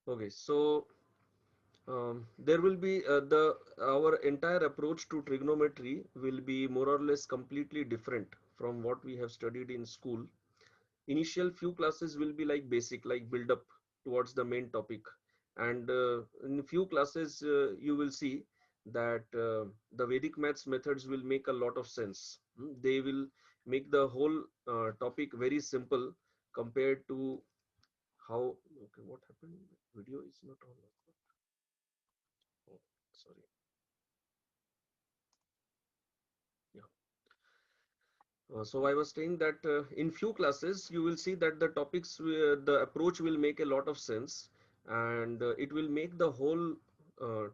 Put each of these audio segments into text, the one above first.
Okay, so there will be our entire approach to trigonometry will be more or less completely different from what we have studied in school. Initial few classes will be like basic, like build up towards the main topic, and in few classes you will see that the Vedic maths methods will make a lot of sense. They will make the whole topic very simple compared to how. Okay, what happened? Video is not on. Oh, sorry. Yeah. So I was saying that in few classes you will see that the topics, the approach will make a lot of sense, and it will make the whole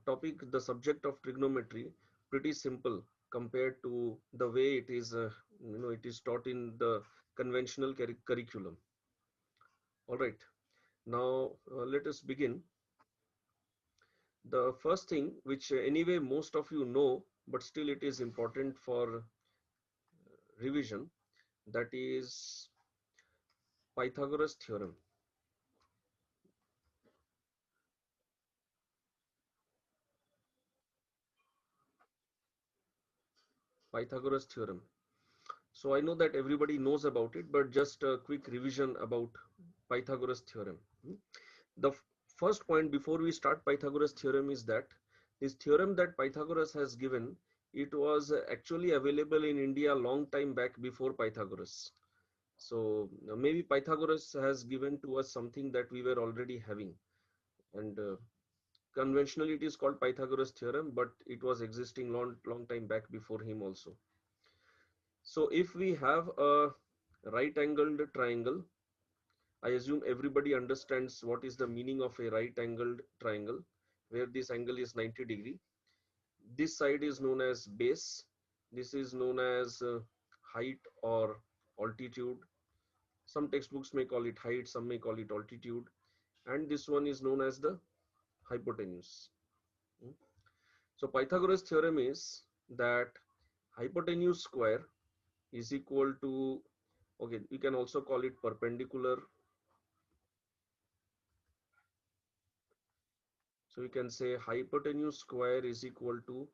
topic, the subject of trigonometry, pretty simple compared to the way it is, it is taught in the conventional curriculum. All right, now let us begin. The first thing, which anyway most of you know, but still it is important for revision, that is Pythagoras theorem. Pythagoras theorem. So I know that everybody knows about it, but just a quick revision about Pythagoras theorem. The first point before we start Pythagoras theorem is that this theorem that Pythagoras has given, it was actually available in India a long time back before Pythagoras. So maybe Pythagoras has given to us something that we were already having, and conventionally it is called Pythagoras theorem, but it was existing long time back before him also. So if we have a right angled triangle, I assume everybody understands what is the meaning of a right angled triangle, where this angle is 90°. This side is known as base. This is known as height or altitude. Some textbooks may call it height, some may call it altitude. And this one is known as the hypotenuse. Hmm. So Pythagoras theorem is that hypotenuse square is equal to, okay, you can also call it perpendicular. So we can say hypotenuse square is equal to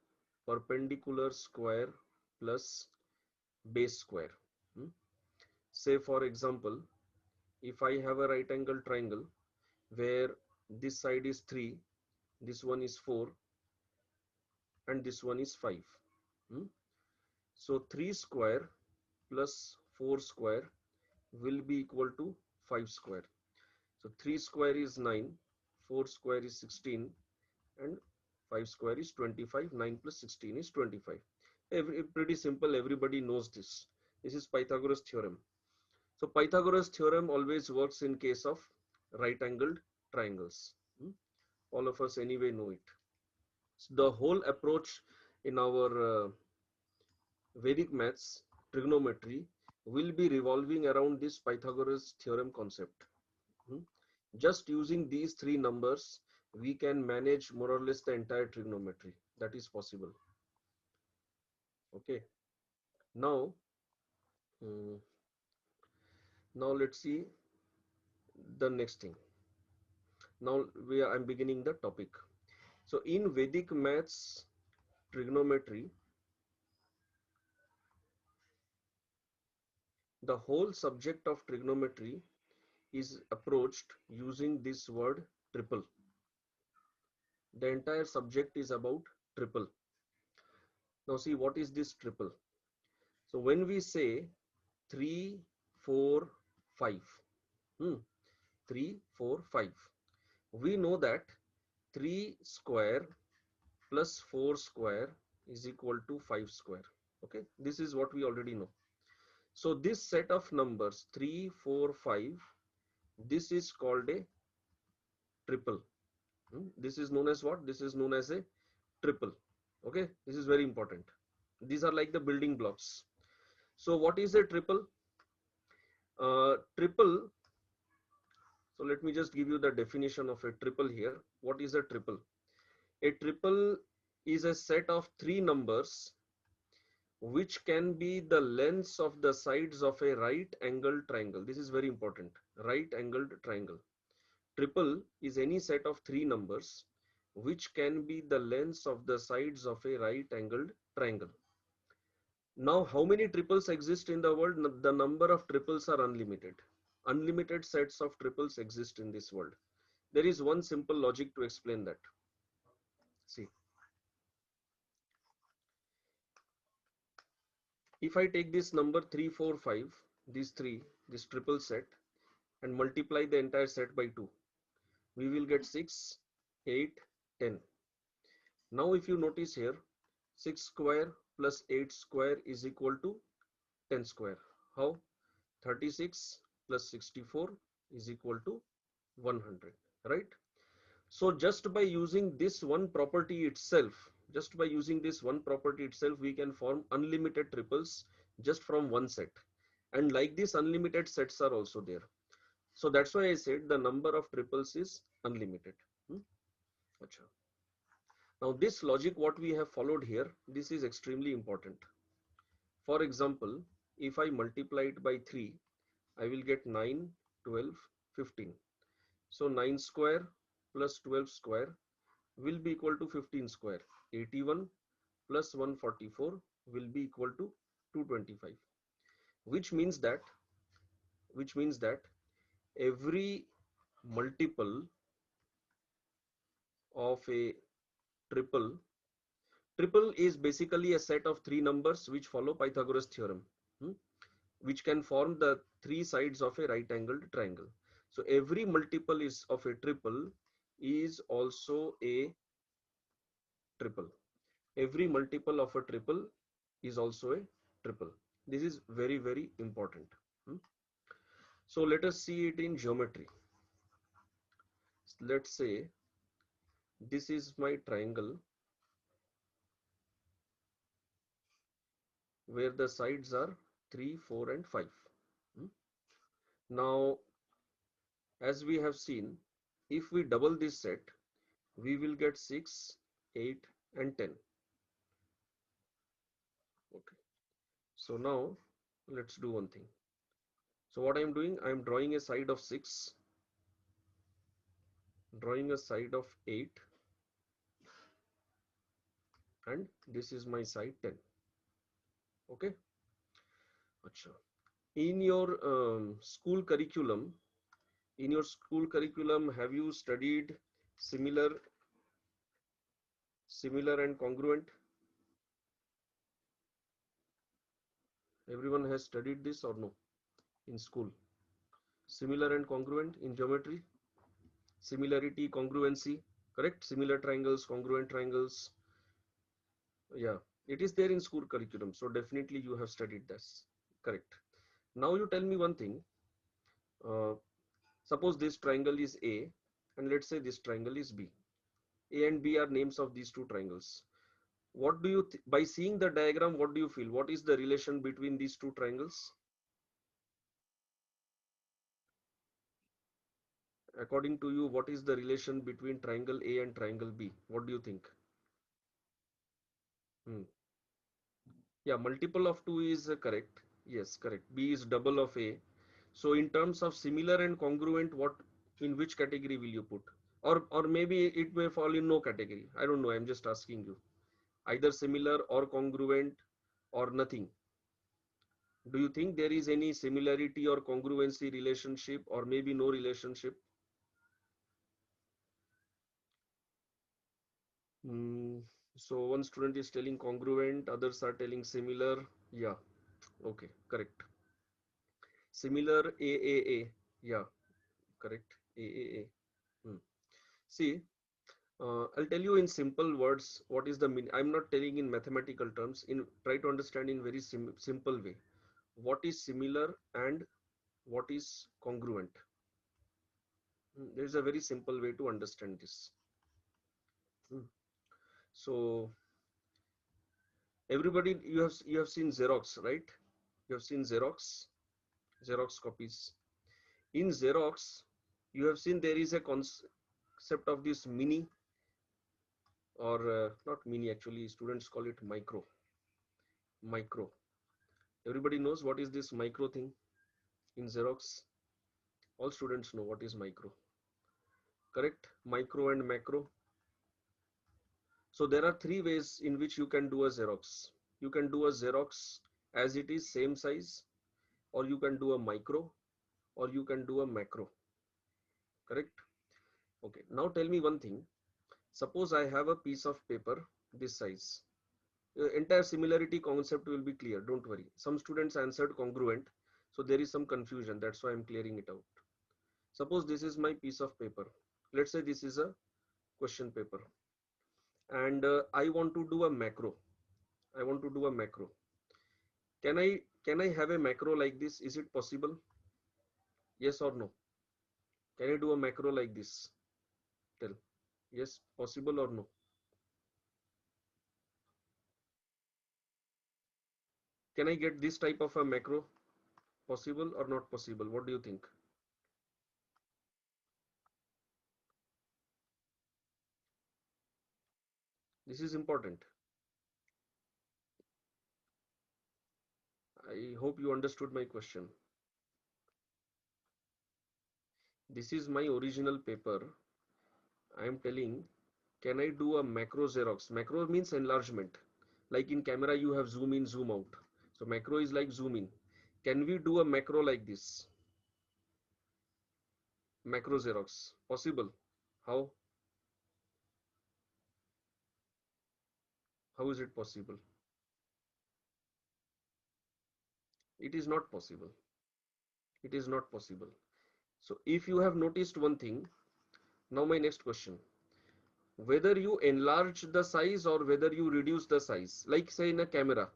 perpendicular square plus base square. Hmm. Say for example, if I have a right angle triangle where this side is 3, this one is 4, and this one is 5. Hmm. So 3 square plus 4 square will be equal to 5 square. So 3 square is 9, 4 square is 16, and 5 square is 25. 9 plus 16 is 25. Pretty simple, everybody knows this. This is Pythagoras theorem. So Pythagoras theorem always works in case of right angled triangles. All of us anyway know it. So the whole approach in our Vedic maths, trigonometry, will be revolving around this Pythagoras theorem concept. Just using these three numbers, we can manage more or less the entire trigonometry. That is possible. Okay. Now, um, now let's see the next thing. Now I'm beginning the topic. So in Vedic maths, trigonometry, the whole subject of trigonometry is approached using this word triple. The entire subject is about triple. Now see, what is this triple? So when we say 3, 4, 5, hmm, 3, 4, 5, we know that 3 square plus 4 square is equal to 5 square. Okay, this is what we already know. So this set of numbers 3, 4, 5, this is called a triple. This is known as what? This is known as a triple. Okay, this is very important. These are like the building blocks. So what is a triple? Triple. So let me just give you the definition of a triple here. What is a triple? A triple is a set of three numbers which can be the lengths of the sides of a right angled triangle. This is very important. Right angled triangle. Triple is any set of three numbers which can be the lengths of the sides of a right angled triangle. Now, how many triples exist in the world? The number of triples are unlimited. Unlimited sets of triples exist in this world. There is one simple logic to explain that. See, if I take this number 3, 4, 5, these three, this triple set, and multiply the entire set by 2, we will get 6, 8, 10. Now, if you notice here, 6 square plus 8 square is equal to 10 square. How? 36 plus 64 is equal to 100, right? So just by using this one property itself, we can form unlimited triples just from one set. And like this, unlimited sets are also there. So that's why I said the number of triples is unlimited. Achha. Now this logic what we have followed here, this is extremely important. For example, if I multiply it by 3, I will get 9, 12, 15. So 9 square plus 12 square will be equal to 15 square. 81 plus 144 will be equal to 225, which means that every multiple of a triple is basically a set of three numbers which follow Pythagoras theorem, which can form the three sides of a right angled triangle. So every multiple is of a triple is also a triple. Every multiple of a triple is also a triple. This is very, very important. So let us see it in geometry. Let's say this is my triangle where the sides are 3, 4 and 5. Now, as we have seen, if we double this set, we will get 6, 8 and 10. Okay. So now let's do one thing. So what I am doing, I am drawing a side of 6, drawing a side of 8, and this is my side 10. Okay. Achha. In your school curriculum, have you studied similar and congruent? Everyone has studied this or no in school? Similar and congruent in geometry, similarity, congruency, correct? Similar triangles, congruent triangles. Yeah, it is there in school curriculum, so definitely you have studied this, correct? Now you tell me one thing. uh, Suppose this triangle is A, and let's say this triangle is B. A and B are names of these two triangles. What do you by seeing the diagram, what do you feel? What is the relation between these two triangles? According to you, what is the relation between triangle A and triangle B? What do you think? Hmm. Yeah, multiple of 2 is correct. Yes, correct. B is double of A. So in terms of similar and congruent, what in which category will you put? Or maybe it may fall in no category. I don't know. I'm just asking you. Either similar or congruent or nothing. Do you think there is any similarity or congruency relationship, or maybe no relationship? Hmm. So one student is telling congruent, others are telling similar. Yeah, okay, correct. Similar AAA. Yeah, correct. AAA. Hmm. See, I'll tell you in simple words what is the mean. I'm not telling in mathematical terms. In try to understand in very simple way. What is similar and what is congruent? There is a very simple way to understand this. So everybody, you have seen Xerox, right? You have seen Xerox copies. In Xerox, you have seen there is a concept of this mini, or not mini, actually students call it micro. Everybody knows what is this micro thing in Xerox. All students know what is micro. correct? Micro and macro. So there are three ways in which you can do a Xerox. You can do a Xerox as it is, same size, or you can do a micro, or you can do a macro, correct? Okay, now tell me one thing. Suppose I have a piece of paper this size. Entire similarity concept will be clear, don't worry. Some students answered congruent, so there is some confusion, that's why I'm clearing it out. Suppose this is my piece of paper. Let's say this is a question paper, and I want to do a macro. I want to do a macro. Can I have a macro like this? Is it possible? Yes or no? Can I do a macro like this? Tell. Yes, possible or no? Can I get this type of a macro? Possible or not possible? What do you think? This is important. I hope you understood my question. This is my original paper. I am telling, can I do a macro Xerox? Macro means enlargement. Like in camera, you have zoom in, zoom out. So macro is like zoom in. Can we do a macro like this? Macro Xerox. Possible. How? How is it possible? It is not possible. It is not possible. So if you have noticed one thing, now my next question. Whether you enlarge the size or whether you reduce the size, like say in a camera.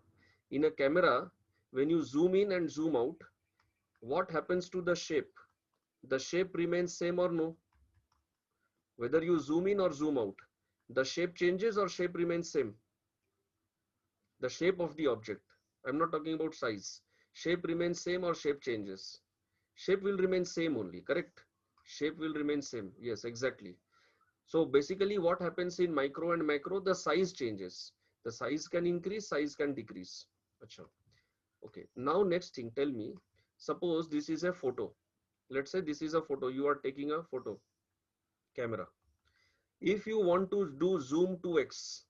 In a camera, when you zoom in and zoom out, what happens to the shape? The shape remains same or no? Whether you zoom in or zoom out, the shape changes or shape remains same? The shape of the object. I'm not talking about size. Shape remains same or shape changes? Shape will remain same only, correct? Shape will remain same. Yes, exactly. So basically what happens in micro and macro, the size changes. The size can increase, size can decrease. Achha. Okay. Now next thing, tell me, suppose this is a photo. Let's say this is a photo. You are taking a photo camera. If you want to do zoom 2x,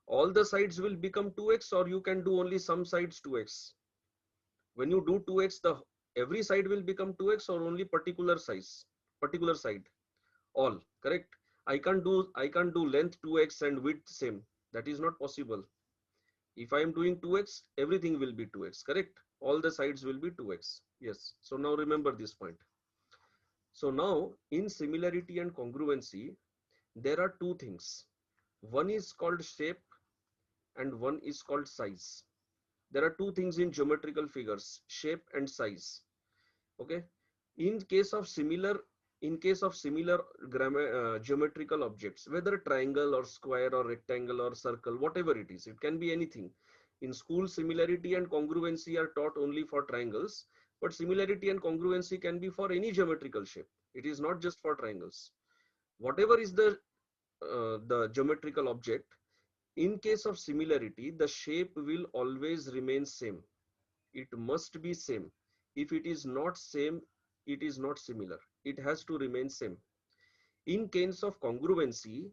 all the sides will become 2x, or you can do only some sides 2x. When you do 2x, the every side will become 2x or only particular size, particular side. All correct. I can't do length 2x and width same. That is not possible. If I am doing 2x, everything will be 2x, correct? All the sides will be 2x. Yes. So now remember this point. So now in similarity and congruency, there are two things. One is called shape and one is called size. There are two things in geometrical figures, shape and size. Okay. In case of similar, geometrical objects, whether triangle or square or rectangle or circle, whatever it can be anything. In school, similarity and congruency are taught only for triangles, but similarity and congruency can be for any geometrical shape. It is not just for triangles. Whatever is the geometrical object, in case of similarity, the shape will always remain same. It must be same. If it is not same, it is not similar. It has to remain same. In case of congruency,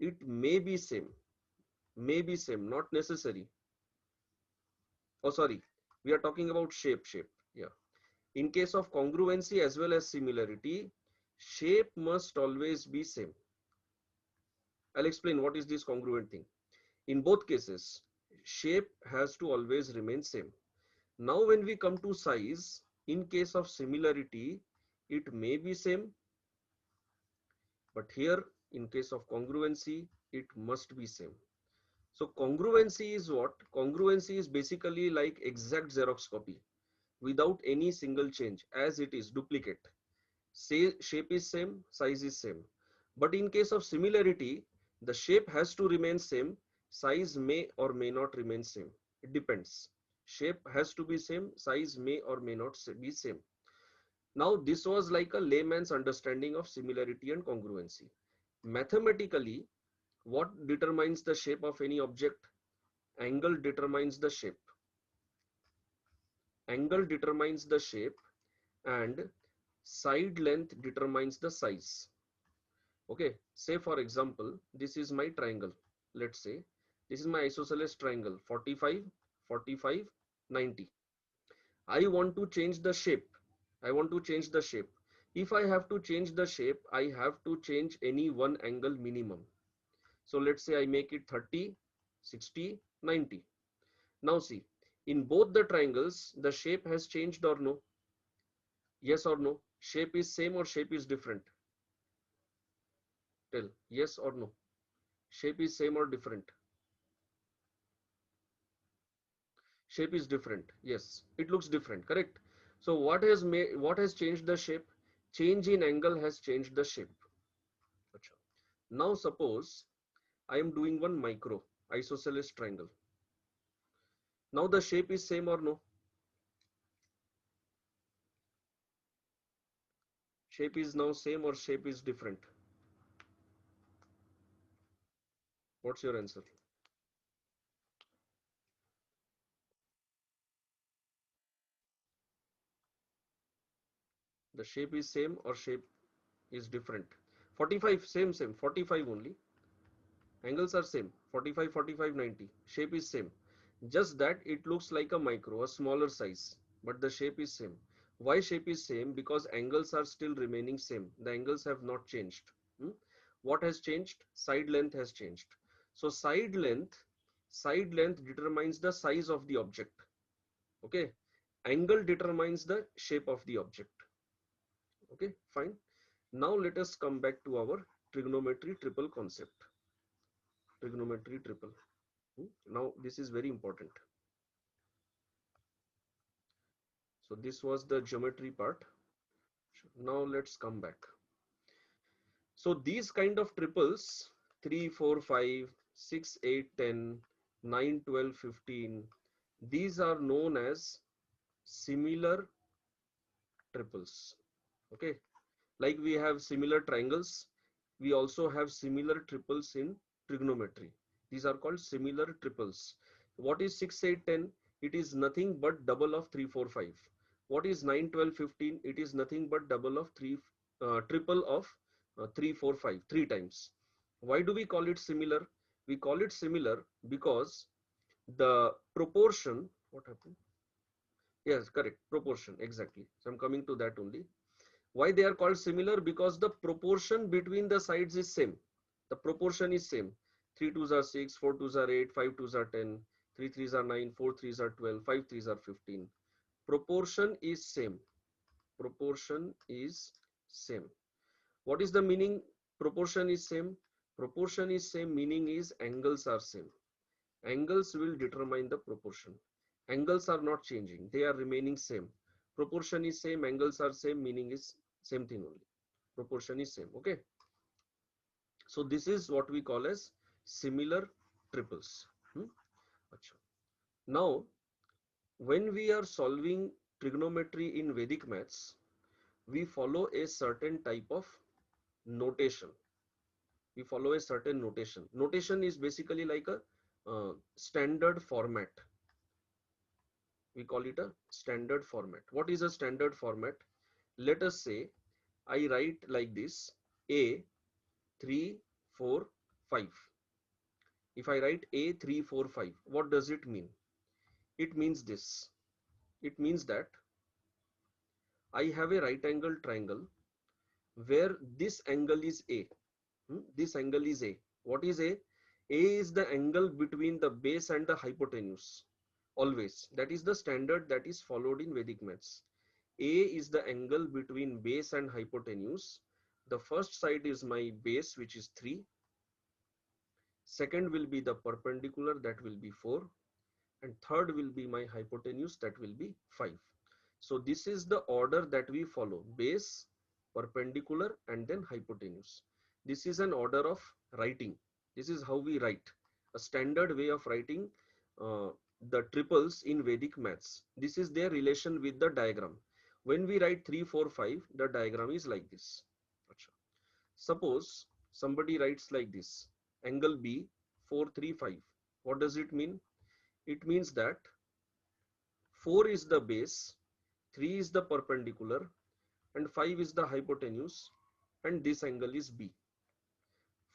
it may be same, not necessary. Oh, sorry, we are talking about shape. Yeah. In case of congruency as well as similarity, shape must always be same. I'll explain what is this congruent thing. In both cases, shape has to always remain same. Now when we come to size, in case of similarity, it may be same, but here in case of congruency, it must be same. So congruency is what? Congruency is basically like exact Xerox copy without any single change, as it is duplicate. Say shape is same, size is same. But in case of similarity, the shape has to remain same, size may or may not remain same. It depends. Shape has to be same, size may or may not be same. Now this was like a layman's understanding of similarity and congruency. Mathematically, what determines the shape of any object? Angle determines the shape. Angle determines the shape and side length determines the size. Okay, say for example, this is my triangle. Let's say this is my isosceles triangle 45, 45, 90. I want to change the shape. I want to change the shape. If I have to change the shape, I have to change any one angle minimum. So let's say I make it 30, 60, 90. Now see, in both the triangles, the shape has changed or no? Yes or no? Shape is same or shape is different? Tell yes or no. Shape is same or different? Shape is different. Yes, it looks different, correct? So what has changed the shape? Change in angle has changed the shape. Achha. Now suppose I am doing one micro isosceles triangle. Now the shape is same or no? Shape is now same or shape is different? What's your answer? The shape is same or shape is different? 45 same 45 only. Angles are same 45, 45, 90. Shape is same. Just that it looks like a micro, a smaller size, but the shape is same. Why shape is same? Because angles are still remaining same. The angles have not changed. Hmm? What has changed? Side length has changed. So side length determines the size of the object. Okay. Angle determines the shape of the object. Okay, fine. Now let us come back to our trigonometry triple concept. Trigonometry triple. Now this is very important. So this was the geometry part. Now let's come back. So these kind of triples 3, 4, 5, 6, 8, 10, 9, 12, 15. These are known as similar triples. Okay, like we have similar triangles, we also have similar triples in trigonometry. These are called similar triples. What is 6, 8, 10? It is nothing but double of 3, 4, 5. What is 9, 12, 15? It is nothing but double of 3, triple of 3, 4, 5, 3 times. Why do we call it similar? We call it similar because the proportion, what happened? Yes, correct, proportion, exactly. So I'm coming to that only. Why they are called similar? Because the proportion between the sides is same. The proportion is same. 3 twos are 6, 4 twos are 8, 5 twos are 10, 3 threes are 9, 4 threes are 12, 5 threes are 15. Proportion is same. Proportion is same. What is the meaning? Proportion is same. Proportion is same meaning is angles are same. Angles will determine the proportion. Angles are not changing. They are remaining same. Proportion is same. Angles are same. Meaning is same thing only. Proportion is same. Okay. So this is what we call as similar triples. Now, when we are solving trigonometry in Vedic maths, we follow a certain type of notation. We follow a certain notation. Notation is basically like a standard format. We call it a standard format. What is a standard format? Let us say I write like this: A 3 4 5. If I write A 3 4 5, what does it mean? It means this. It means that I have a right angle triangle where this angle is A. This angle is A. What is A? A is the angle between the base and the hypotenuse. Always. That is the standard that is followed in Vedic maths. A is the angle between base and hypotenuse. The first side is my base, which is 3. Second will be the perpendicular, that will be 4. And third will be my hypotenuse, that will be 5. So this is the order that we follow: base, perpendicular, and then hypotenuse. This is an order of writing. This is how we write. A standard way of writing the triples in Vedic maths. This is their relation with the diagram. When we write 3, 4, 5, the diagram is like this. Suppose somebody writes like this: angle B 4, 3, 5. What does it mean? It means that 4 is the base, 3 is the perpendicular, and 5 is the hypotenuse, and this angle is B.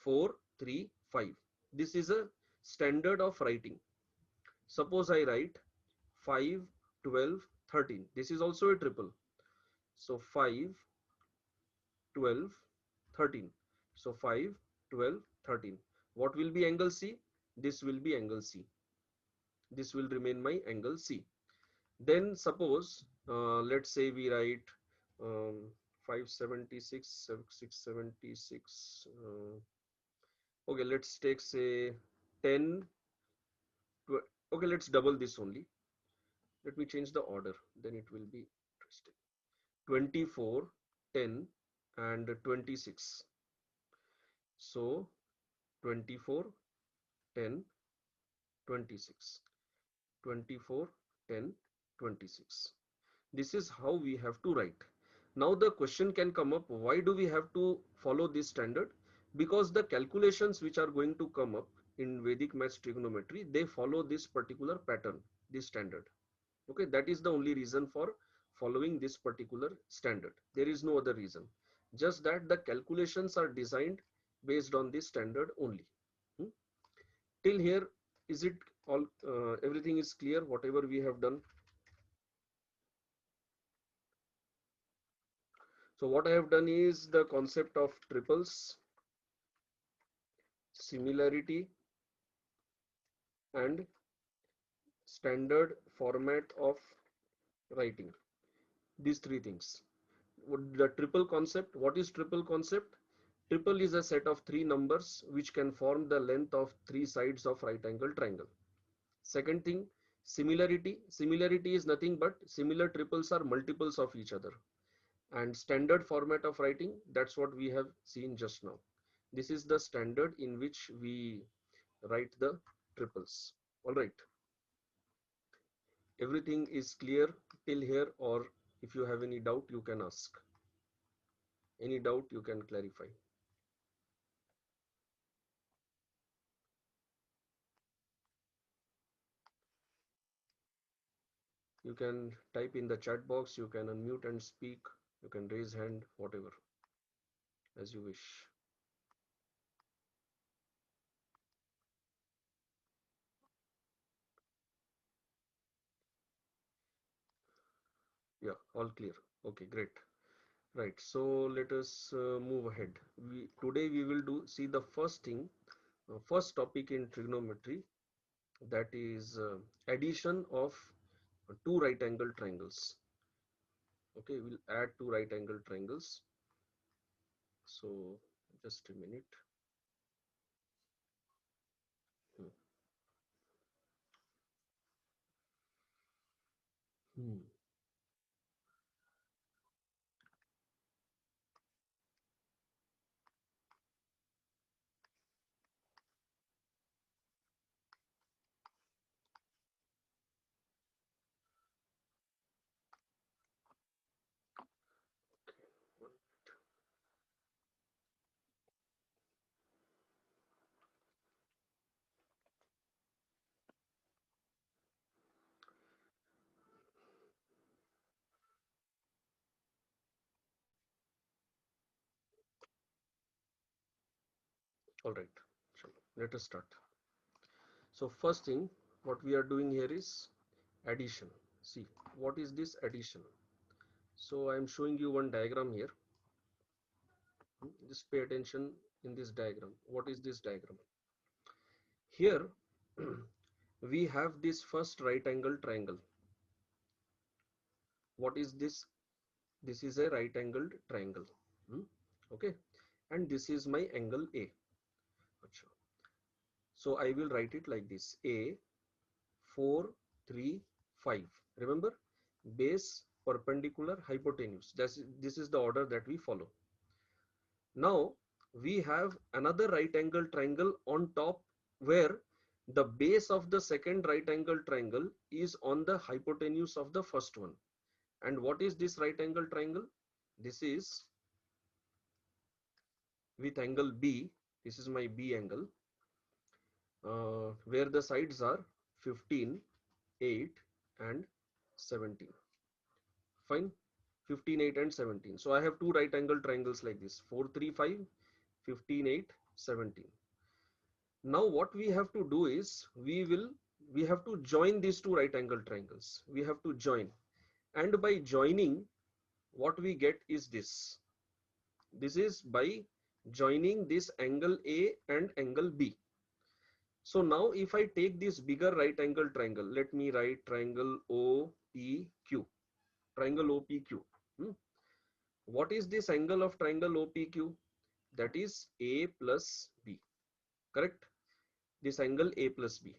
4, 3, 5. This is a standard of writing. Suppose I write 5, 12, 13. This is also a triple. So 5, 12, 13. So 5, 12, 13. What will be angle C? This will be angle C. This will remain my angle C. Then suppose, let's say we write 576, 676. Okay, let's take say 10. Okay, let's double this only. Let me change the order, then it will be interesting. 24, 10, and 26. So 24, 10, 26. 24, 10, 26. This is how we have to write. Now the question can come up, why do we have to follow this standard? Because the calculations which are going to come up in Vedic maths trigonometry, they follow this particular pattern, this standard. Okay, that is the only reason for following this particular standard. There is no other reason. Just that the calculations are designed based on this standard only. Hmm? Till here, is it all, everything is clear, whatever we have done? So what I have done is the concept of triples, similarity, and standard format of writing. These three things. The triple concept, what is triple concept? Triple is a set of three numbers which can form the length of three sides of right angle triangle. Second thing, similarity. Similarity is nothing but similar triples are multiples of each other. And standard format of writing, that's what we have seen just now. This is the standard in which we write the triples. All right. Everything is clear till here, or if you have any doubt, you can ask. Any doubt, you can clarify. You can type in the chat box, you can unmute and speak, you can raise hand, whatever, as you wish. Yeah, all clear. Okay, great. Right, so let us move ahead. Today we will see the first thing, first topic in trigonometry, that is addition of two right angle triangles. Okay, we'll add two right angle triangles. So just a minute. Hmm. Hmm. All right, let us start. So first thing, what we are doing here is addition. See, what is this addition? So I am showing you one diagram here. Just pay attention in this diagram. What is this diagram? Here we have this first right angle triangle. What is this? This is a right angled triangle. Okay, and this is my angle A. So I will write it like this: A, 4, 3, 5. Remember, base, perpendicular, hypotenuse. This is the order that we follow. Now we have another right angle triangle on top, where the base of the second right angle triangle is on the hypotenuse of the first one. And what is this right angle triangle? This is with angle B. This is my B angle, where the sides are 15, 8, and 17. Fine. 15, 8, and 17. So I have two right angle triangles like this: 4, 3, 5, 15, 8, 17. Now what we have to do is we have to join these two right angle triangles. We have to join, and by joining, what we get is this. This is by joining this angle A and angle B. So now if I take this bigger right angle triangle, let me write triangle OPQ. Triangle OPQ. What is this angle of triangle OPQ? That is A plus B. Correct? This angle A plus B.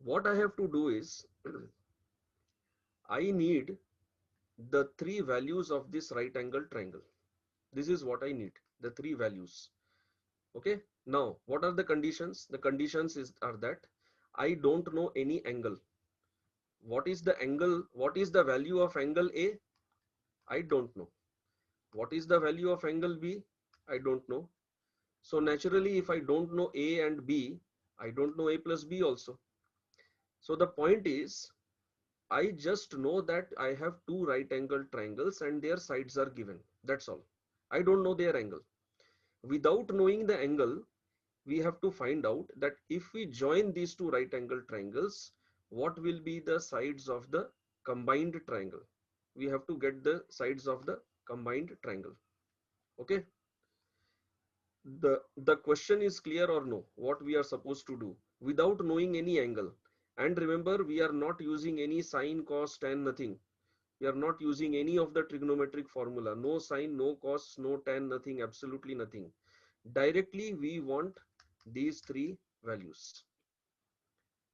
What I have to do is I need the three values of this right angle triangle. This is what I need, the three values. Okay. Now, what are the conditions? The conditions are that I don't know any angle. What is the angle? What is the value of angle A? I don't know. What is the value of angle B? I don't know. So naturally, if I don't know A and B, I don't know A plus B also. So the point is, I just know that I have two right angle triangles and their sides are given. That's all. I don't know their angle. Without knowing the angle, we have to find out that if we join these two right angle triangles, what will be the sides of the combined triangle? We have to get the sides of the combined triangle. Okay. The question is clear or no? What we are supposed to do without knowing any angle. And remember, we are not using any sine, cos, tan, nothing. We are not using any of the trigonometric formula. No sine, no cos, no tan, nothing, absolutely nothing. Directly we want these three values.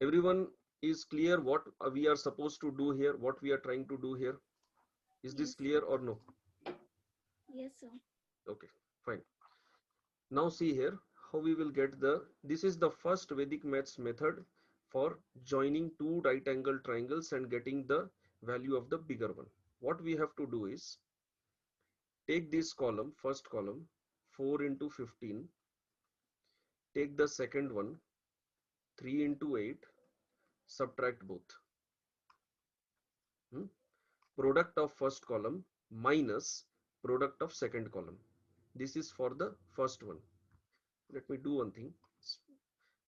Everyone is clear what we are supposed to do here, what we are trying to do here? Is this Yes, clear or no? yes, sir. Okay, fine. Now see here how we will get this is the first Vedic maths method for joining two right angle triangles and getting the value of the bigger one. What we have to do is take this column, first column, 4 into 15, take the second one, 3 into 8, subtract both. Product of first column minus product of second column. This is for the first one. Let me do one thing.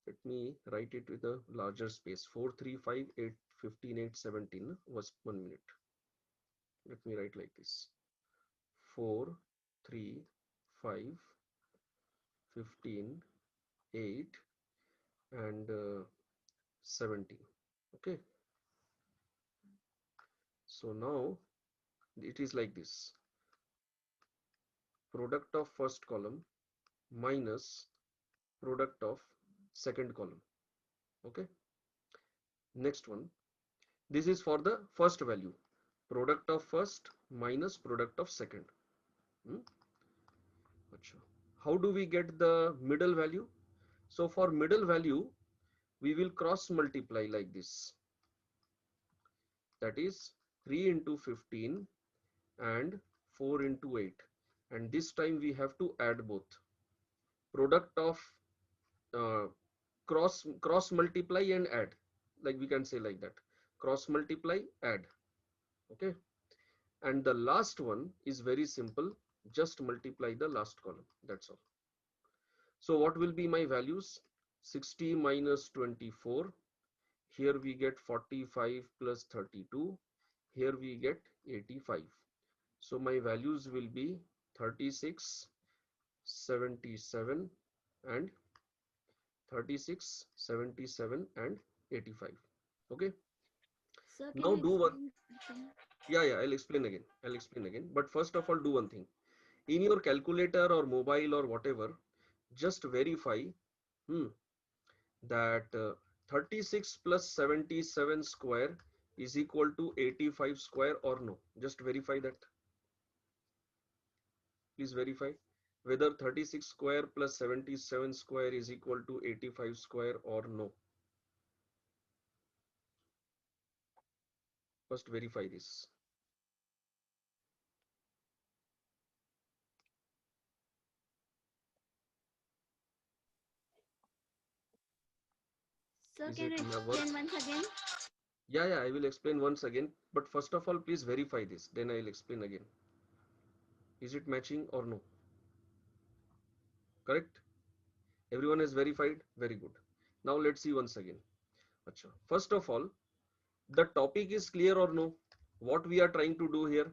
Let me write it with a larger space. 4, 3, 5, 8, 15, 8, 17 was 1 minute. Let me write like this. 4, 3, 5, 15, 8 and 17. Okay. So now it is like this. Product of first column minus product of second column. Okay. Next one. This is for the first value. Product of first minus product of second. Hmm? How do we get the middle value? So for middle value, we will cross multiply like this. That is 3 into 15 and 4 into 8. And this time we have to add both. Product of uh, cross multiply and add. Like we can say like that. Cross multiply, add. Okay. And the last one is very simple. Just multiply the last column. That's all. So what will be my values? 60 minus 24. Here we get 45 plus 32. Here we get 85. So my values will be 36, 77 and 36, 77 and 85. Okay. Sir, can Now you do one. explain again? Yeah, I'll explain again. I'll explain again. But first of all, do one thing. In your calculator or mobile or whatever, just verify hmm, that 36 plus 77 square is equal to 85 square or no. Just verify that. Please verify whether 36 square plus 77 square is equal to 85 square or no. First verify this. Sir, Is can it you never? explain once again? Yeah, I will explain once again. But first of all, please verify this. Then I'll explain again. Is it matching or no? Correct? Everyone has verified? Very good. Now let's see once again. Acha. First of all, the topic is clear or no? What we are trying to do here?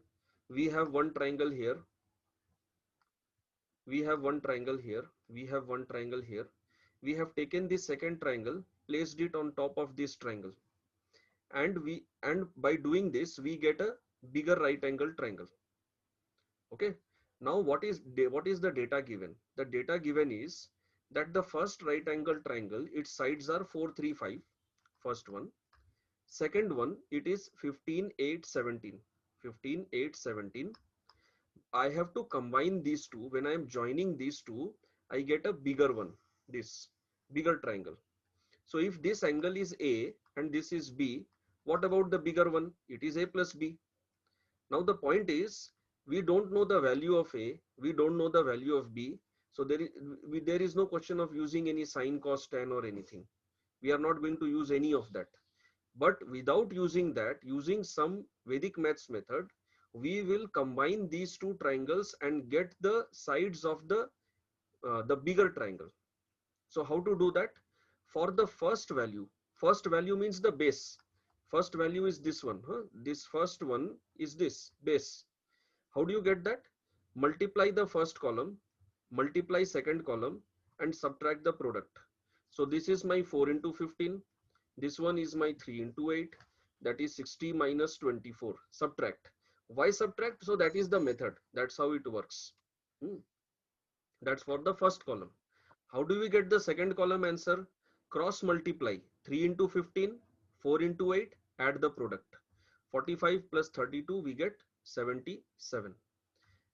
We have one triangle here. We have one triangle here. We have one triangle here. We have taken this second triangle, placed it on top of this triangle, and by doing this we get a bigger right angle triangle. Okay. Now what is the data given? The data given is that the first right angle triangle, its sides are 4 3 5. First one. Second one, it is 15 8 17. 15 8 17. I have to combine these two. When I am joining these two, I get a bigger one, this bigger triangle. So if this angle is A and this is B, what about the bigger one? It is A plus B. Now the point is, we don't know the value of A, we don't know the value of B. So there is no question of using any sine, cos, tan or anything. We are not going to use any of that. But without using that, using some Vedic maths method, we will combine these two triangles and get the sides of the bigger triangle. So how to do that? For the first value means the base. First value is this one. This first one is this base. How do you get that? Multiply the first column, multiply second column, and subtract the product. So this is my 4 into 15. This one is my 3 into 8. That is 60 minus 24. Subtract. Why subtract? So that is the method. That's how it works. Hmm. That's for the first column. How do we get the second column answer? Cross multiply 3 into 15, 4 into 8, add the product. 45 plus 32, we get 77.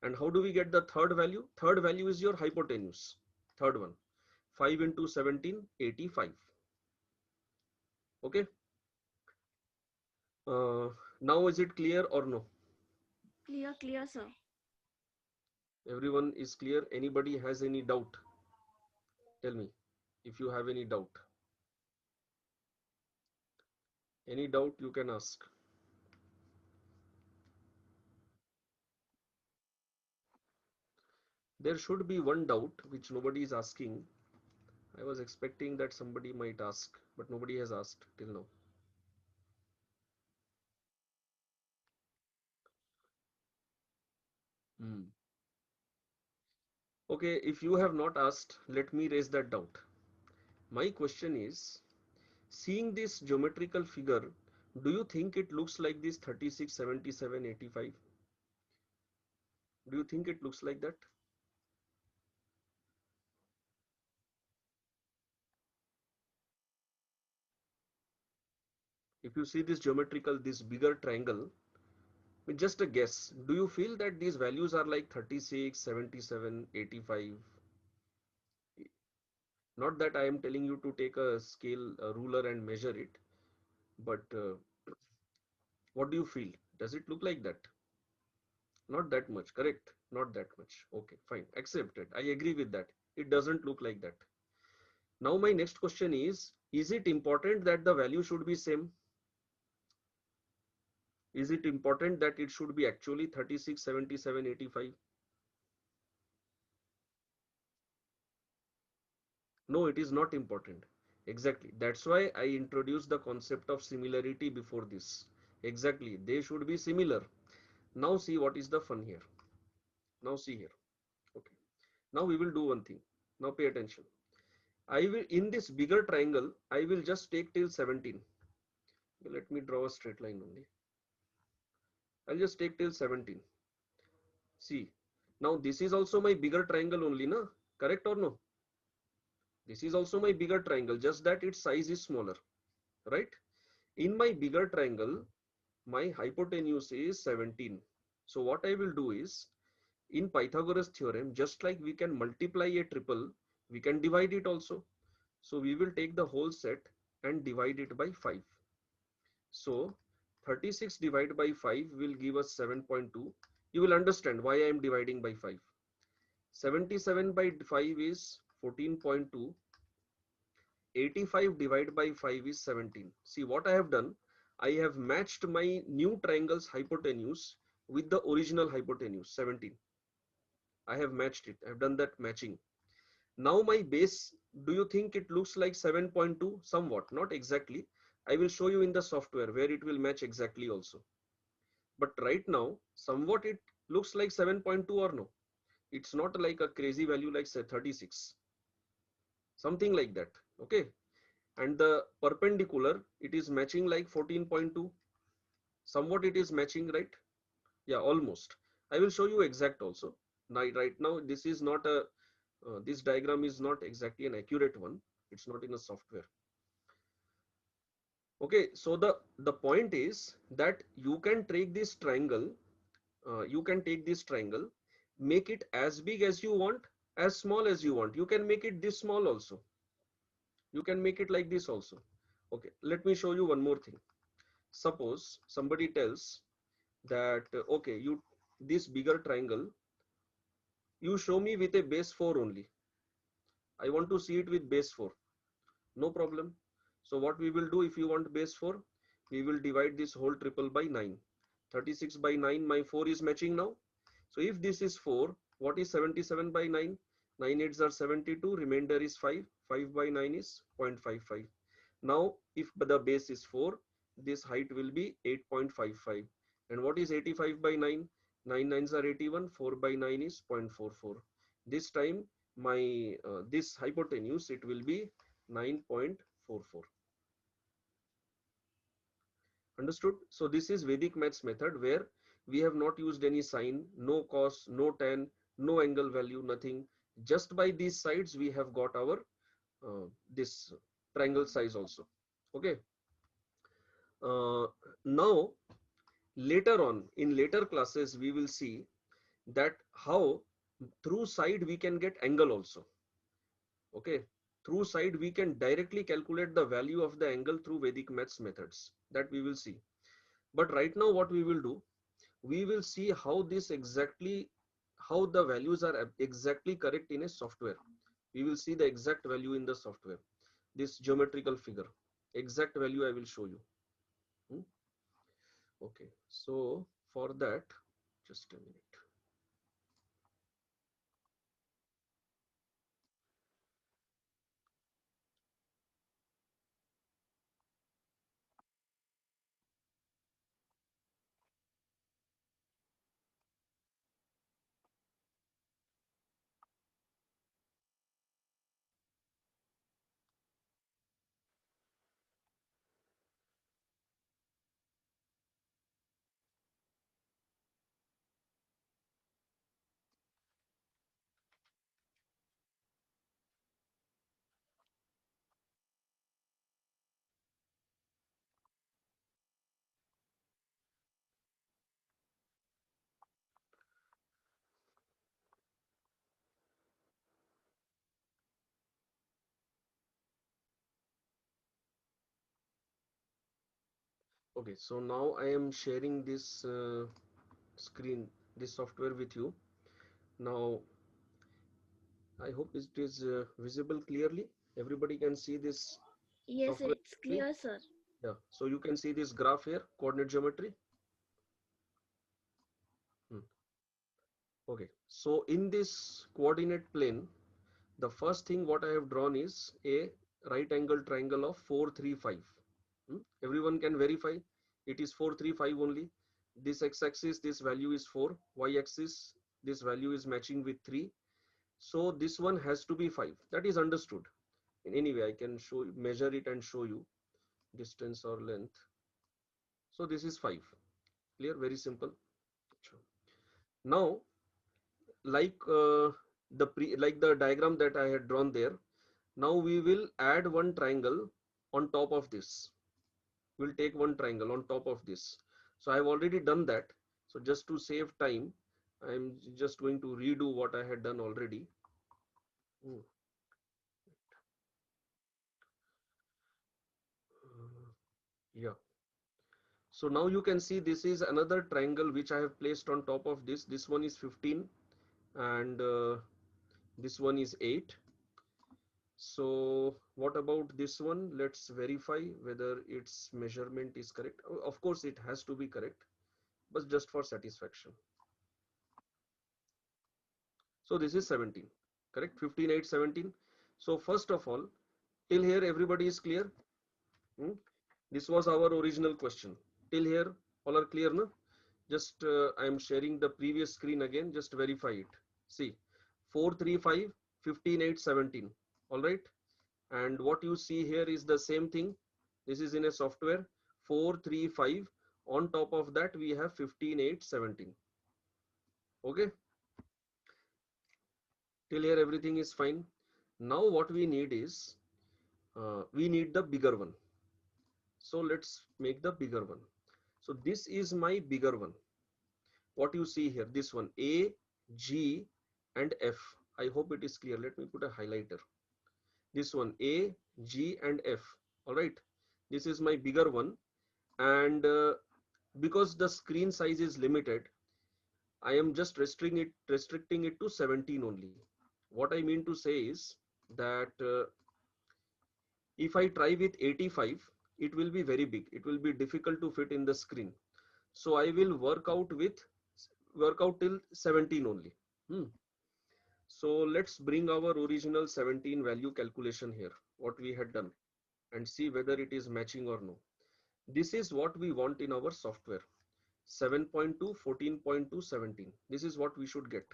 And how do we get the third value? Third value is your hypotenuse. Third one. 5 into 17, 85. Okay. Now is it clear or no? Clear, sir. Everyone is clear? Anybody has any doubt? Tell me if you have any doubt. Any doubt you can ask. There should be one doubt which nobody is asking. I was expecting that somebody might ask, but nobody has asked till now. Hmm. Okay, if you have not asked, let me raise that doubt. My question is, seeing this geometrical figure, do you think it looks like this 36, 77, 85? Do you think it looks like that? If you see this geometrical, this bigger triangle, with just a guess, do you feel that these values are like 36, 77, 85? Not that I am telling you to take a scale, a ruler and measure it, but what do you feel? Does it look like that? Not that much, correct? Not that much. Okay, fine. Accepted. I agree with that. It doesn't look like that. Now my next question is it important that the value should be same? Is it important that it should be actually 36, 77, 85? No, it is not important. Exactly. That's why I introduced the concept of similarity before this. Exactly. They should be similar. Now see what is the fun here. Now see here. Okay. Now we will do one thing. Now pay attention. I will, in this bigger triangle, I will just take till 17. Let me draw a straight line only. I'll just take till 17. See, now this is also my bigger triangle only, na? Correct or no? This is also my bigger triangle, just that its size is smaller, right? In my bigger triangle, my hypotenuse is 17. So what I will do is, in Pythagoras theorem, just like we can multiply a triple, we can divide it also. So we will take the whole set and divide it by 5. So 36 divided by 5 will give us 7.2. You will understand why I am dividing by 5. 77 by 5 is 14.2. 85 divided by 5 is 17. See what I have done? I have matched my new triangle's hypotenuse with the original hypotenuse 17. I have matched it. I have done that matching. Now my base Do you think it looks like 7.2? Somewhat, not exactly. I will show you in the software where it will match exactly also. But right now, somewhat it looks like 7.2 or no. It's not like a crazy value like say 36, something like that. Okay. And the perpendicular, it is matching like 14.2. Somewhat it is matching, right? Yeah, almost. I will show you exact also. Right now, this is not a, this diagram is not exactly an accurate one. It's not in a software. Okay, so the point is that you can take this triangle, make it as big as you want, as small as you want. You can make it this small also. You can make it like this also. Okay, let me show you one more thing. Suppose somebody tells that okay, you, this bigger triangle, you show me with a base 4 only. I want to see it with base 4. No problem. So what we will do, if you want base 4, we will divide this whole triple by 9. 36 by 9, my 4 is matching now. So if this is 4, what is 77 by 9? 9 eights are 72, remainder is 5. 5 by 9 is 0.55. Now, if the base is 4, this height will be 8.55. And what is 85 by 9? 9 nines are 81, 4 by 9 is 0.44. This time, my this hypotenuse, it will be 9.44. Understood? So this is Vedic maths method where we have not used any sign, no cos, no tan, no angle value, nothing. Just by these sides, we have got our this triangle size also. Okay. Uh, Now, later on, in later classes, we will see that how through side we can get angle also. Okay. Through side, we can directly calculate the value of the angle through Vedic maths methods. That we will see. But right now, what we will do, we will see how this exactly, how the values are exactly correct in a software. We will see the exact value in the software. This geometrical figure, exact value I will show you. Hmm? Okay, so for that, just a minute. Okay, so now I am sharing this screen, this software with you. Now, I hope it is visible clearly. Everybody can see this Yes, software it's clearly. clear, sir. Yeah, so you can see this graph here, coordinate geometry. Hmm. Okay, so in this coordinate plane, the first thing what I have drawn is a right angle triangle of 435. Everyone can verify it is 435 only. This x-axis, this value is 4, y-axis, this value is matching with 3. So this one has to be 5. That is understood. In any way, I can show, measure it and show you distance or length. So this is 5. Clear? Very simple. Now, like like the diagram that I had drawn there, now we will add one triangle on top of this. We'll take one triangle on top of this. So I've already done that. So just to save time, I'm just going to redo what I had done already. Hmm. Yeah. So now you can see this is another triangle which I have placed on top of this. This one is 15 and this one is 8. So what about this one? Let's verify whether its measurement is correct. Of course, it has to be correct, but just for satisfaction. So this is 17, correct? 15, 8, 17. So first of all, till here everybody is clear? Hmm? This was our original question. Till here all are clear, no? Just I am sharing the previous screen again, just verify it. See, 4, 3, 5, 15, 8, 17. All right. And what you see here is the same thing. This is in a software. 4, 3, 5. On top of that we have 15, 8, 17. Okay. Till here everything is fine. Now what we need is we need the bigger one. So let's make the bigger one. So this is my bigger one. What you see here, this one, A, G and F. I hope it is clear. Let me put a highlighter. This one, A, G and F. All right. This is my bigger one. And because the screen size is limited, I am just restricting it to 17 only. What I mean to say is that if I try with 85, it will be very big. It will be difficult to fit in the screen. So I will work out till 17 only. Hmm. So let's bring our original 17 value calculation here, what we had done, and see whether it is matching or no. This is what we want in our software. 7.2, 14.2, 17. This is what we should get.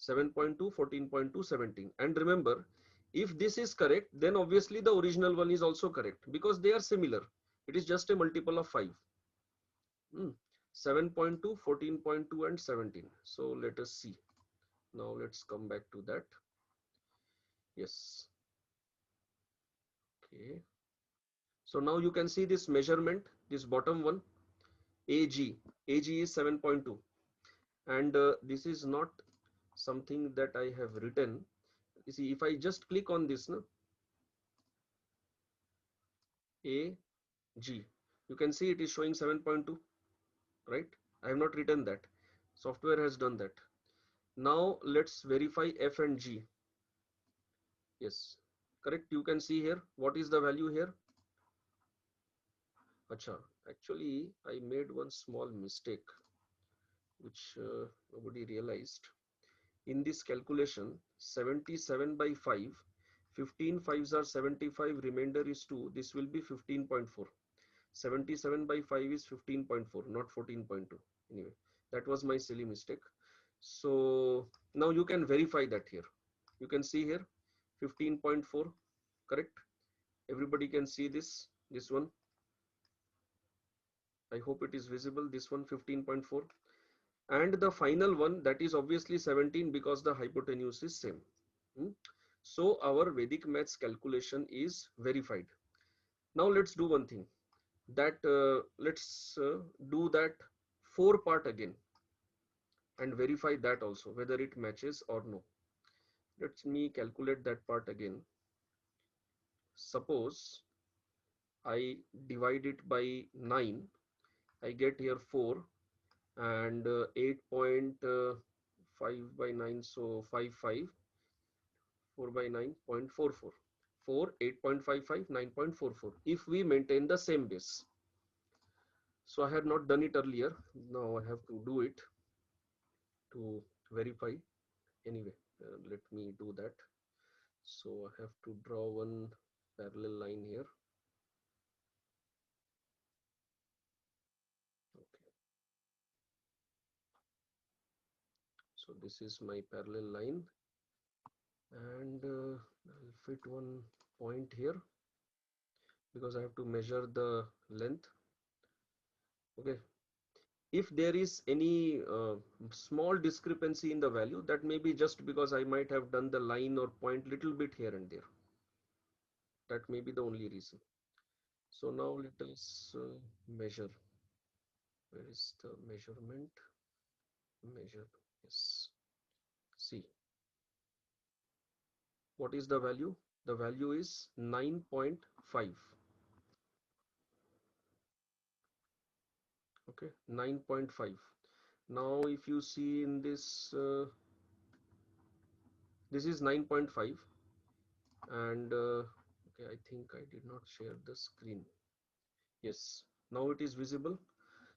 7.2, 14.2, 17. And remember, if this is correct, then obviously the original one is also correct because they are similar. It is just a multiple of 5. Hmm. 7.2, 14.2 and 17. So let us see. Now let's come back to that. Yes. Okay. So now you can see this measurement, this bottom one, AG. AG is 7.2. And this is not something that I have written. You see, if I just click on this, no, AG, you can see it is showing 7.2, right? I have not written that. Software has done that. Now let's verify F and G. Yes, correct. You can see here. What is the value here? Acha, actually, I made one small mistake, which nobody realized. In this calculation, 77 by 5, 15 fives are 75, remainder is 2. This will be 15.4. 77 by 5 is 15.4, not 14.2. Anyway, that was my silly mistake. So now you can verify that here. You can see here 15.4, correct? Everybody can see this one. I hope it is visible. This one 15.4. And the final one, that is obviously 17 because the hypotenuse is same. Hmm? So our Vedic maths calculation is verified. Now let's do one thing, that let's do that 4 part again and verify that also whether it matches or no. Let me calculate that part again. Suppose I divide it by 9, I get here 4, and 8.5 by 9, so 55, 4 by 9.44, 4, 8.55, 9.44, if we maintain the same base. So I had not done it earlier. Now I have to do it to verify. Anyway, let me do that. So I have to draw one parallel line here. Okay. So this is my parallel line, and I'll fit one point here because I have to measure the length. Okay. If there is any small discrepancy in the value, that may be just because I might have done the line or point little bit here and there. That may be the only reason. So now let us measure. Where is the measurement? Measure. Yes. See, what is the value? The value is 9.5. Okay, 9.5. Now if you see in this, this is 9.5, and okay, I think I did not share the screen. Yes, now it is visible.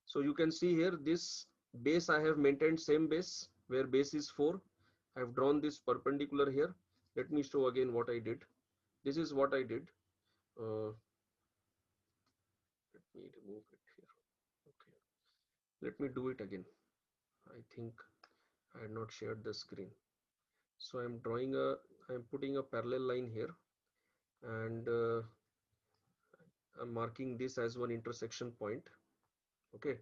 So you can see here this base I have maintained same base, where base is 4. I have drawn this perpendicular here. Let me show again what I did. This is what I did. Let me remove it here. Okay. Let me do it again. I think I had not shared the screen. So I'm putting a parallel line here, and I'm marking this as one intersection point. Okay.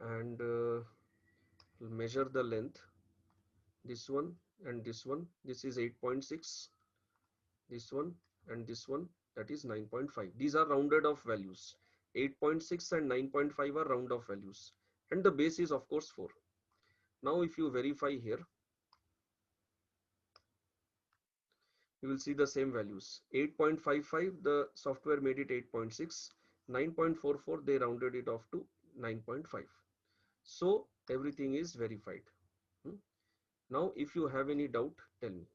And measure the length, this one and this one. This is 8.6, this one and this one, that is 9.5. These are rounded off values. 8.6 and 9.5 are round off values, and the base is of course 4. Now if you verify here, you will see the same values. 8.55, the software made it 8.6. 9.44, they rounded it off to 9.5. So everything is verified. Hmm. Now if you have any doubt, tell me.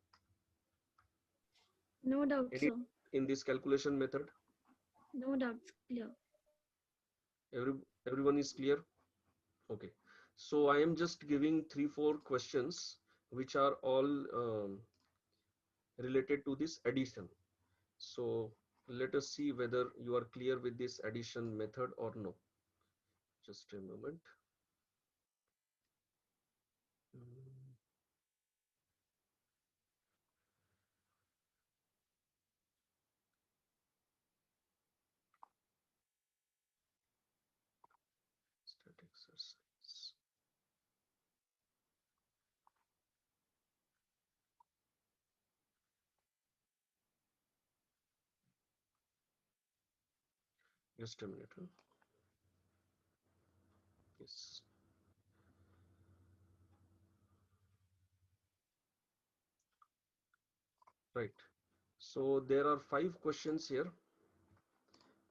No doubt, Any sir. in this calculation method? No doubts. Clear. Every, everyone is clear? Okay. So I am just giving 3-4 questions which are all related to this addition. So let us see whether you are clear with this addition method or no. Just a moment. Mm, Stat exercise. Just a minute. Huh? Yes. Right. So there are 5 questions here.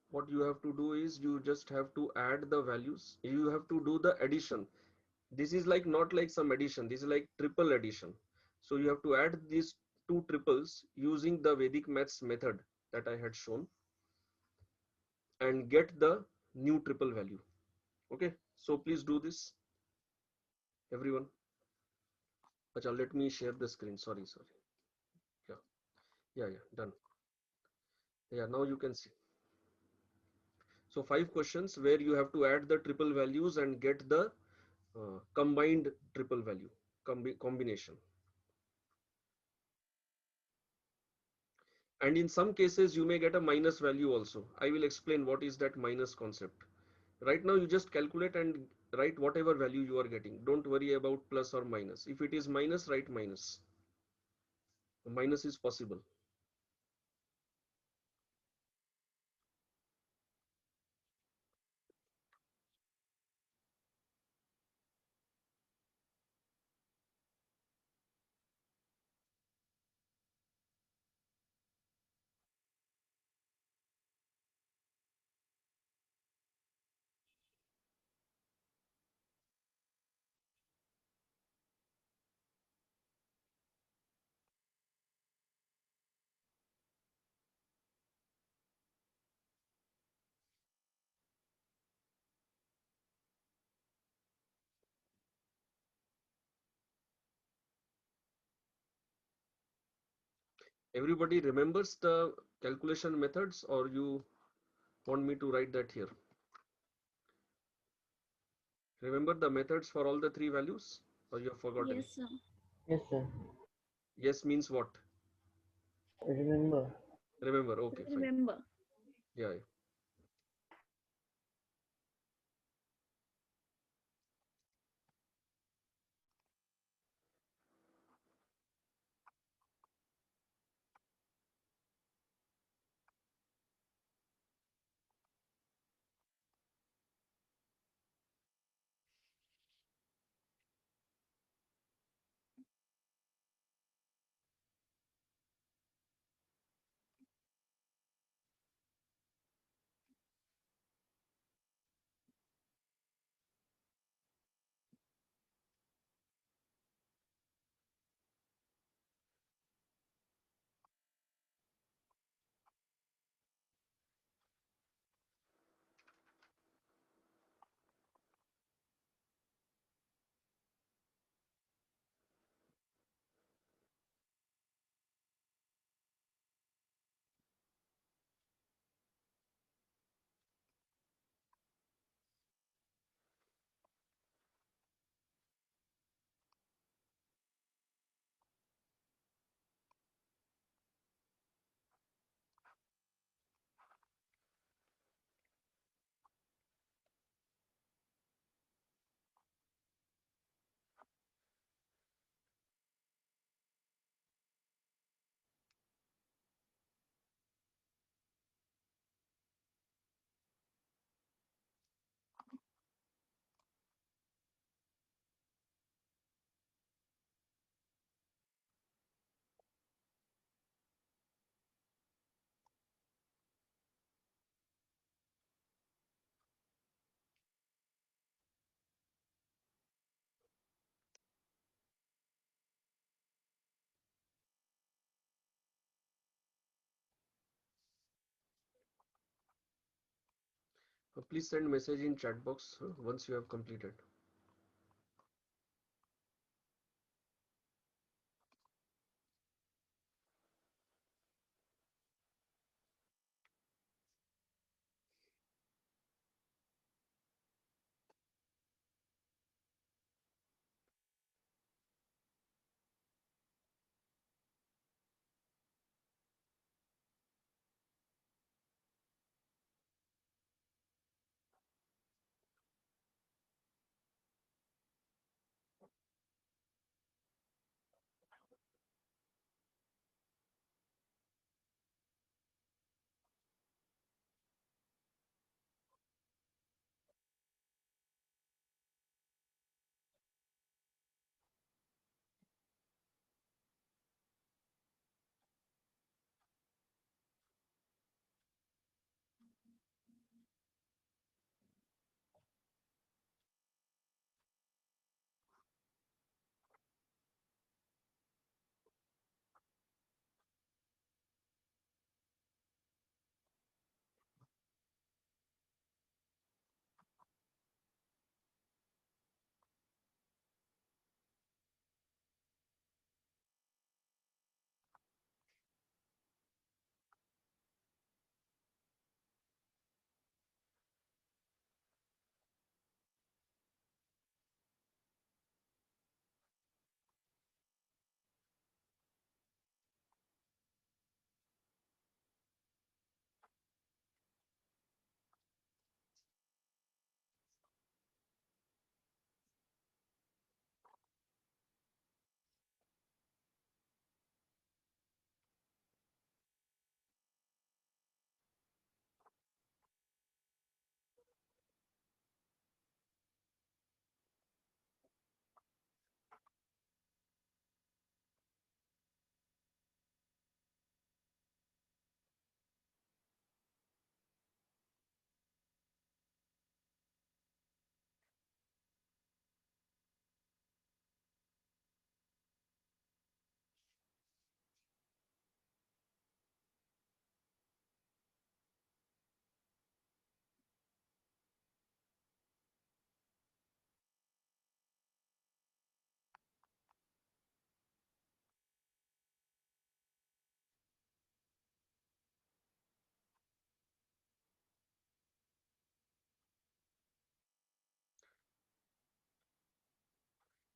What you have to do is you just have to add the values. You have to do the addition. This is like not like some addition, this is like triple addition. So you have to add these two triples using the Vedic maths method that I had shown and get the new triple value. Okay, so please do this, everyone. Achha, let me share the screen. Sorry. Yeah, yeah, done. Yeah, now you can see. So 5 questions where you have to add the triple values and get the combined triple value combination. And in some cases you may get a minus value also. I will explain what is that minus concept. Right now you just calculate and write whatever value you are getting. Don't worry about plus or minus. If it is minus, write minus. Minus is possible. Everybody remembers the calculation methods, or you want me to write that here? Remember the methods for all the 3 values, or you have forgotten? Yes, sir. Yes, sir. Yes means what? Remember. Remember. Okay, fine. Remember. Yeah. Please send message in chat box once you have completed.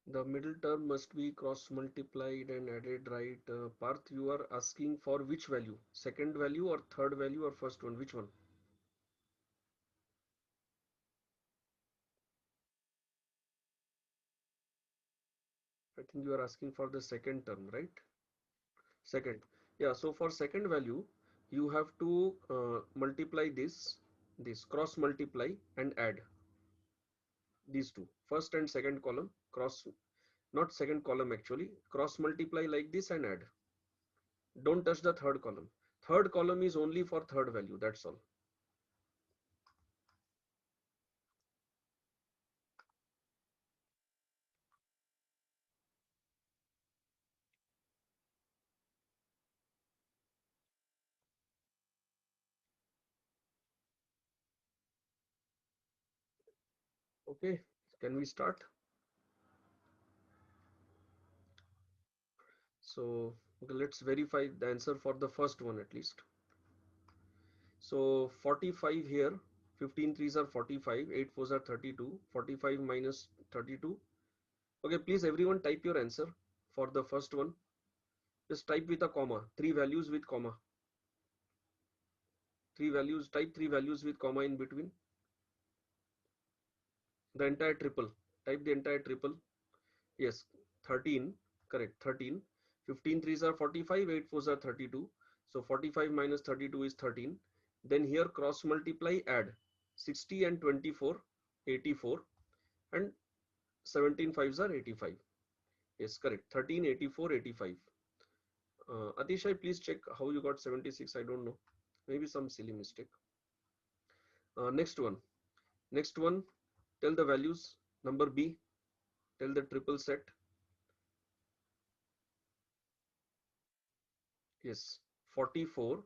The middle term must be cross multiplied and added, right? Parth, you are asking for which value? Second value or third value or first one? Which one? I think you are asking for the second term, right? Second. Yeah, so for second value, you have to multiply this cross multiply and add these two. First and second column, cross, not second column actually, cross multiply like this and add. Don't touch the third column. Third column is only for third value, that's all. Okay, can we start? So okay, let's verify the answer for the first one at least. So 45 here, 15 threes are 45, 8 fours are 32, 45 minus 32. Okay, please everyone type your answer for the first one. Just type with a comma, three values with comma. Three values, type three values with comma in between. The entire triple, type the entire triple. Yes, 13, correct, 13. 15 threes are 45, 8 fours are 32. So 45 minus 32 is 13. Then here cross multiply, add 60 and 24, 84, and 17 fives are 85. Yes, correct, 13, 84, 85. Atishai, please check how you got 76. I don't know. Maybe some silly mistake. Next one. Next one. Tell the values. Number B. Tell the triple set. Yes. 44,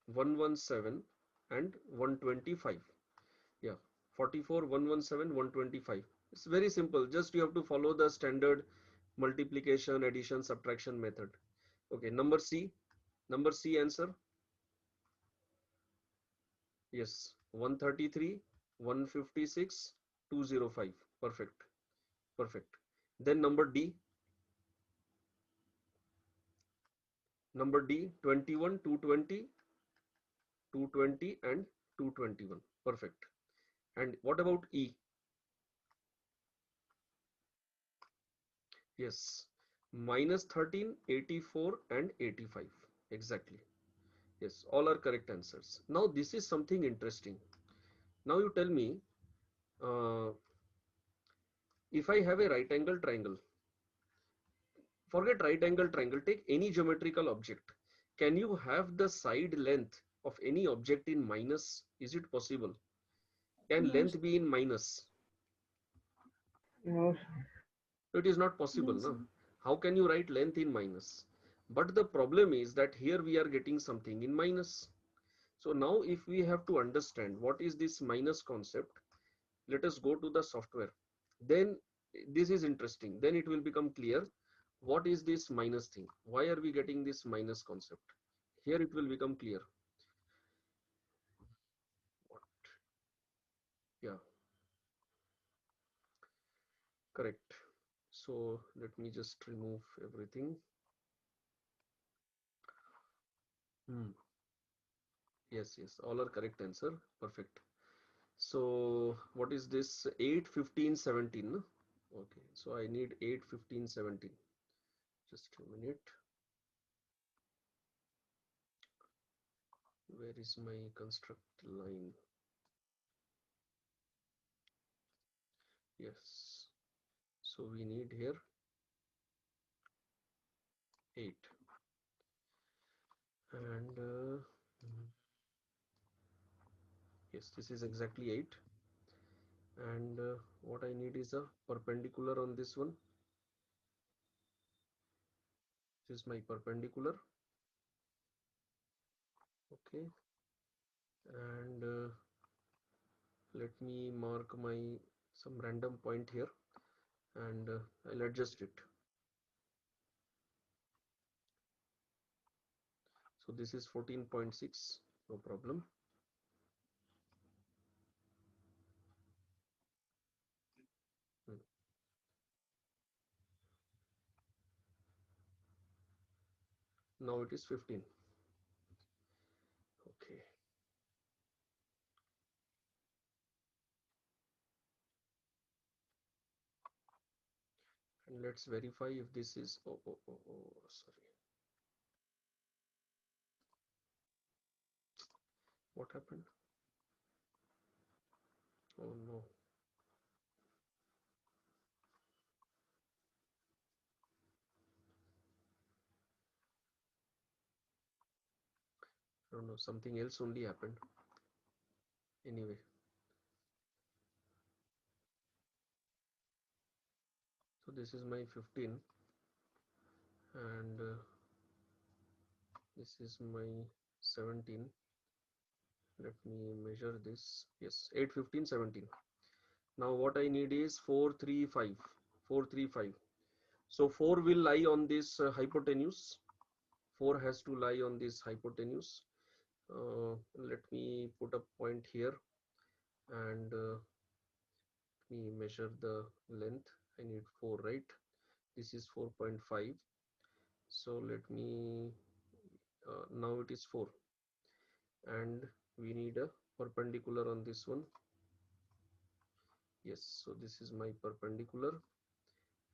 117, and 125. Yeah, 44, 117, 125. It's very simple. Just you have to follow the standard multiplication, addition, subtraction method. Okay, number C. Number C answer. Yes, 133, 156, 205. Perfect. Perfect. Then number D. Number D, 21, 220, 220 and 221. Perfect. And what about E? Yes, minus 13, 84 and 85. Exactly. Yes, all are correct answers. Now this is something interesting. Now you tell me, uh, if I have a right angle triangle, forget right angle triangle, take any geometrical object. Can you have the side length of any object in minus? Is it possible? Can No, length be in minus? No, sir. It is not possible, no, sir. no? How can you write length in minus? But the problem is that here we are getting something in minus. So now if we have to understand what is this minus concept, let us go to the software. Then this is interesting. Then it will become clear what is this minus thing. Why are we getting this minus concept? Here it will become clear. What? Yeah, correct. So let me just remove everything. Hmm. Yes, yes, all are correct answer. Perfect. So what is this 8, 15, 17? No? Okay, so I need 8, 15, 17. Just a minute. Where is my construct line? Yes. So we need here 8. And yes, this is exactly 8. And what I need is a perpendicular on this one. This is my perpendicular. Okay. And let me mark my some random point here, and I'll adjust it. So this is 14.6, no problem. Hmm. Now it is 15. Okay. And let's verify if this is, sorry. What happened? Oh no. I don't know, something else only happened. Anyway, so this is my 15, and this is my 17. Let me measure this. Yes, 8, 15, 17. Now what I need is 435. 435. So 4 will lie on this hypotenuse. 4 has to lie on this hypotenuse. Let me put a point here, and me measure the length. I need 4, right? This is 4.5. So let me, now it is 4, and we need a perpendicular on this one. Yes, so this is my perpendicular,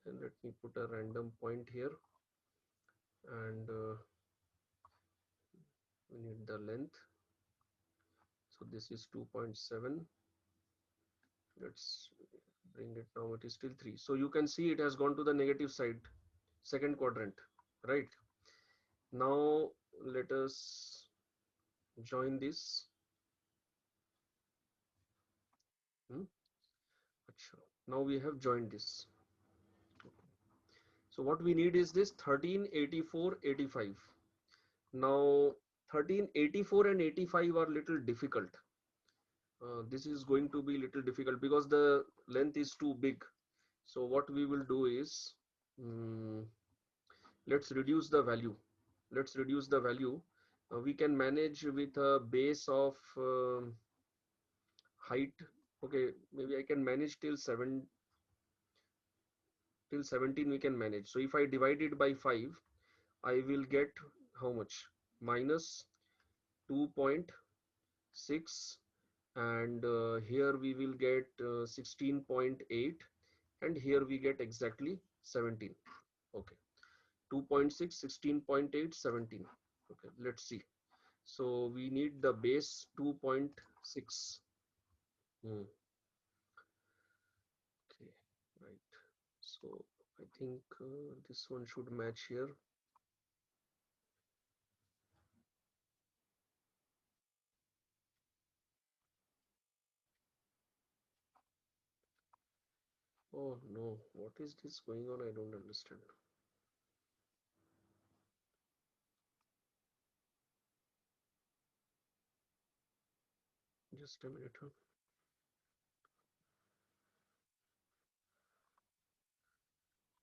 and let me put a random point here, and we need the length. So this is 2.7. Let's bring it, now it is still 3. So you can see it has gone to the negative side, second quadrant, right? Now let us join this. Hmm? Now we have joined this. So what we need is this 13, 84, 85. Now 13, 84 and 85 are little difficult. This is going to be little difficult because the length is too big. So what we will do is, mm, let's reduce the value. Let's reduce the value. We can manage with a base of height. Okay, maybe I can manage till 17 we can manage. So if I divide it by 5, I will get how much? Minus 2.6, and here we will get 16.8, and here we get exactly 17. Okay, 2.6, 16.8, 17. Okay, let's see. So we need the base 2.6. Okay, right. So I think this one should match here. Oh no, what is this going on? I don't understand. Just a minute, huh?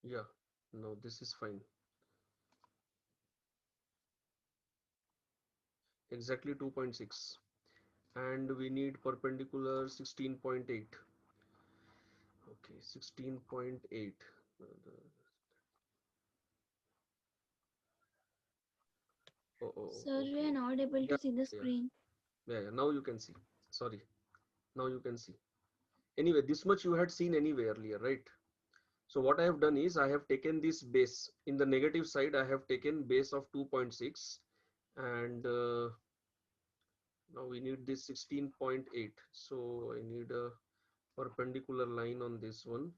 Yeah, no, this is fine. Exactly 2.6. And we need perpendicular 16.8. Okay, 16.8. Oh, oh, Sir, we okay. are not able Yeah, to see the yeah, screen. yeah, yeah. Now you can see. Sorry, now you can see. Anyway, this much you had seen anyway earlier, right? So what I have done is I have taken this base. In the negative side, I have taken base of 2.6, and now we need this 16.8. So I need a perpendicular line on this one.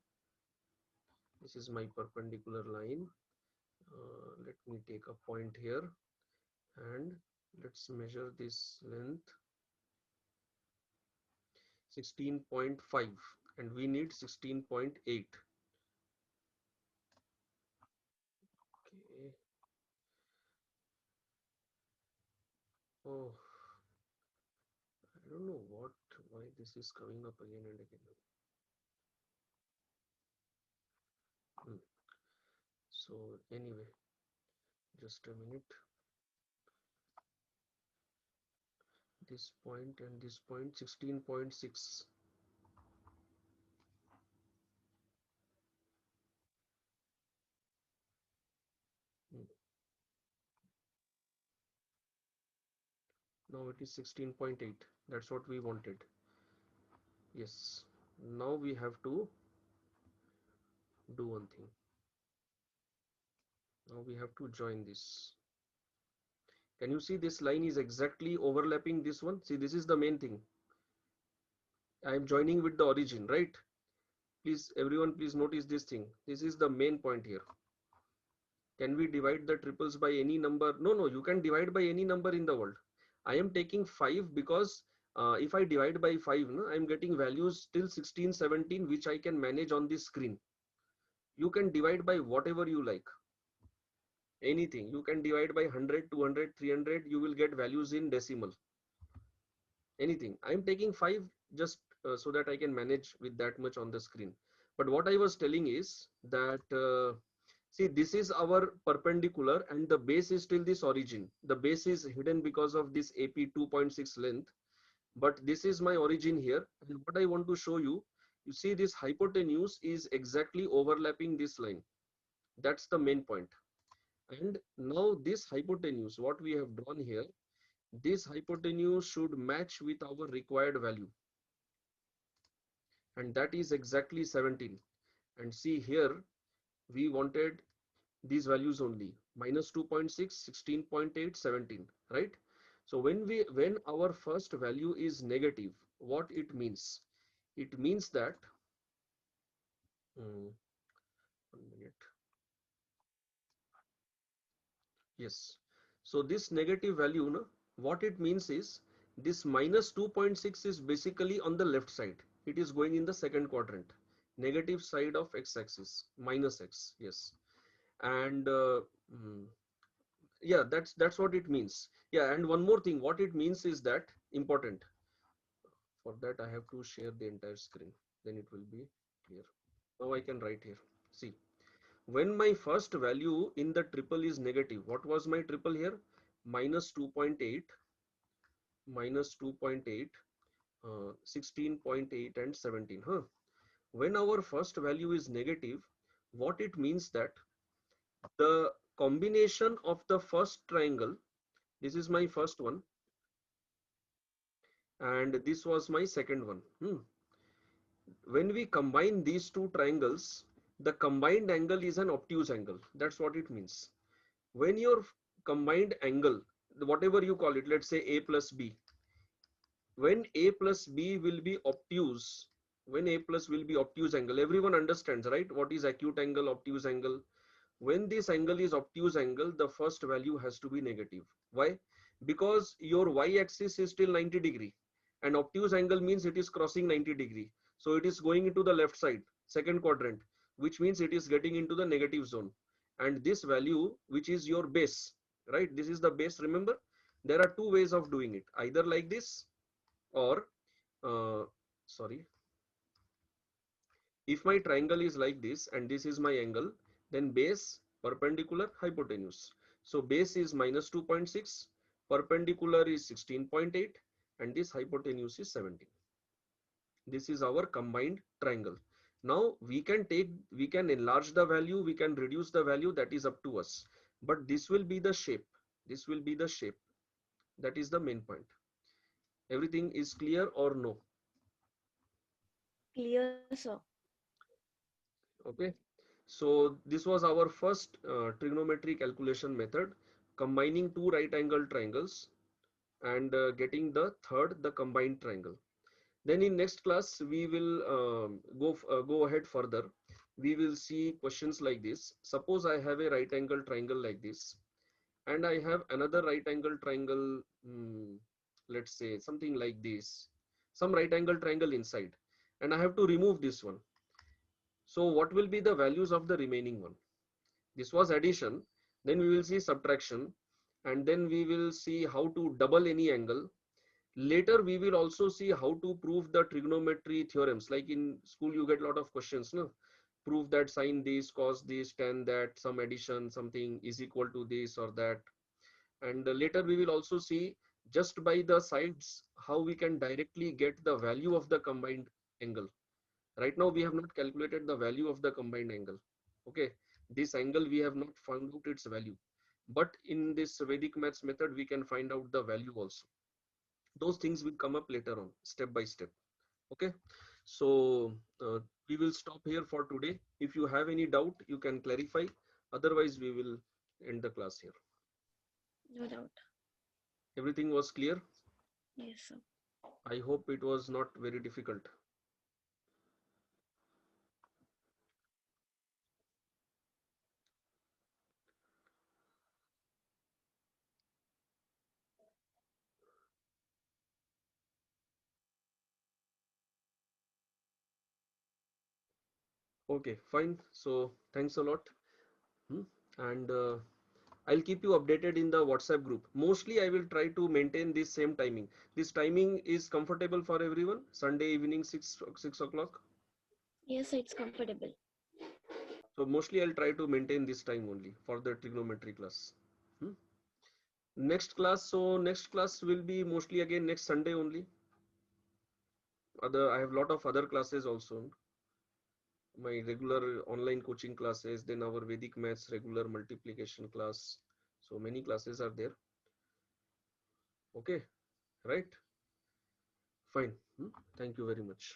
This is my perpendicular line. Let me take a point here, and let's measure this length, 16.5, and we need 16.8. Okay. Oh, I don't know why this is coming up again and again. Hmm. So anyway, just a minute. This point and this point, 16.6. Hmm. Now it is 16.8. That's what we wanted. Yes. Now we have to do one thing. Now we have to join this. Can you see this line is exactly overlapping this one? See, this is the main thing. I am joining with the origin, right? Please, everyone, please notice this thing. This is the main point here. Can we divide the triples by any number? No, no, you can divide by any number in the world. I am taking 5 because if I divide by 5, no, I am getting values till 16, 17, which I can manage on this screen. You can divide by whatever you like. Anything. You can divide by 100, 200, 300. You will get values in decimal. Anything. I'm taking 5 just so that I can manage with that much on the screen. But what I was telling is that see, this is our perpendicular and the base is still this origin. The base is hidden because of this AP 2.6 length, but this is my origin here. And what I want to show you, you see this hypotenuse is exactly overlapping this line. That's the main point. And now this hypotenuse, what we have drawn here, this hypotenuse should match with our required value, and that is exactly 17. And see here, we wanted these values only, minus 2.6, 16.8, 17, right? So when our first value is negative, what it means? It means that 1 minute. Yes. So this negative value, no, what it means is this minus 2.6 is basically on the left side. It is going in the second quadrant, negative side of x-axis, minus x. Yes. And yeah, that's what it means. Yeah, and one more thing, what it means is that important. For that, I have to share the entire screen. Then it will be clear. Now I can write here. See, when my first value in the triple is negative, what was my triple here? Minus 2.8, minus 2.8, 16.8 and 17. When our first value is negative, what it means that the combination of the first triangle, this is my first one, and this was my second one. When we combine these two triangles, the combined angle is an obtuse angle. That's what it means. When your combined angle, whatever you call it, let's say a plus b, when a plus b will be obtuse, when a plus will be obtuse angle, everyone understands, right? What is acute angle, obtuse angle? When this angle is obtuse angle, the first value has to be negative. Why? Because your y-axis is still 90 degree, and obtuse angle means it is crossing 90 degree. So it is going into the left side, second quadrant, which means it is getting into the negative zone. And this value, which is your base, right? This is the base. Remember, there are two ways of doing it, either like this or, sorry, if my triangle is like this and this is my angle, then base, perpendicular, hypotenuse. So base is minus 2.6, perpendicular is 16.8, and this hypotenuse is 17. This is our combined triangle. Now we can enlarge the value, we can reduce the value, that is up to us. But this will be the shape. This will be the shape. That is the main point. Everything is clear or no? Clear, sir. Okay. So this was our first trigonometry calculation method, combining two right angle triangles and getting the third, the combined triangle. Then in next class we will go ahead further. We will see questions like this. Suppose I have a right angle triangle like this, and I have another right angle triangle, let's say something like this, some right angle triangle inside, and I have to remove this one. So what will be the values of the remaining one? This was addition, then we will see subtraction, and then we will see how to double any angle. Later we will also see how to prove the trigonometry theorems. Like in school you get a lot of questions, no? Prove that sine this, cos this, tan that, some addition, something is equal to this or that. And later we will also see, just by the sides, how we can directly get the value of the combined angle. Right now we have not calculated the value of the combined angle. Okay, this angle we have not found out its value, but in this Vedic maths method we can find out the value also. Those things will come up later on, step by step. Okay, so we will stop here for today. If you have any doubt you can clarify, otherwise we will end the class here. No doubt. Everything was clear? Yes, sir. I hope it was not very difficult. Okay, fine. So thanks a lot. Hmm? And I'll keep you updated in the WhatsApp group. Mostly I will try to maintain this same timing. This timing is comfortable for everyone. Sunday evening 6 o'clock. Yes, sir, it's comfortable. So mostly I'll try to maintain this time only for the trigonometry class. Hmm? Next class. So next class will be mostly again next Sunday only. I have lot of other classes also. My regular online coaching classes, then our Vedic maths regular multiplication class. So many classes are there. Okay, right? Fine. Thank you very much.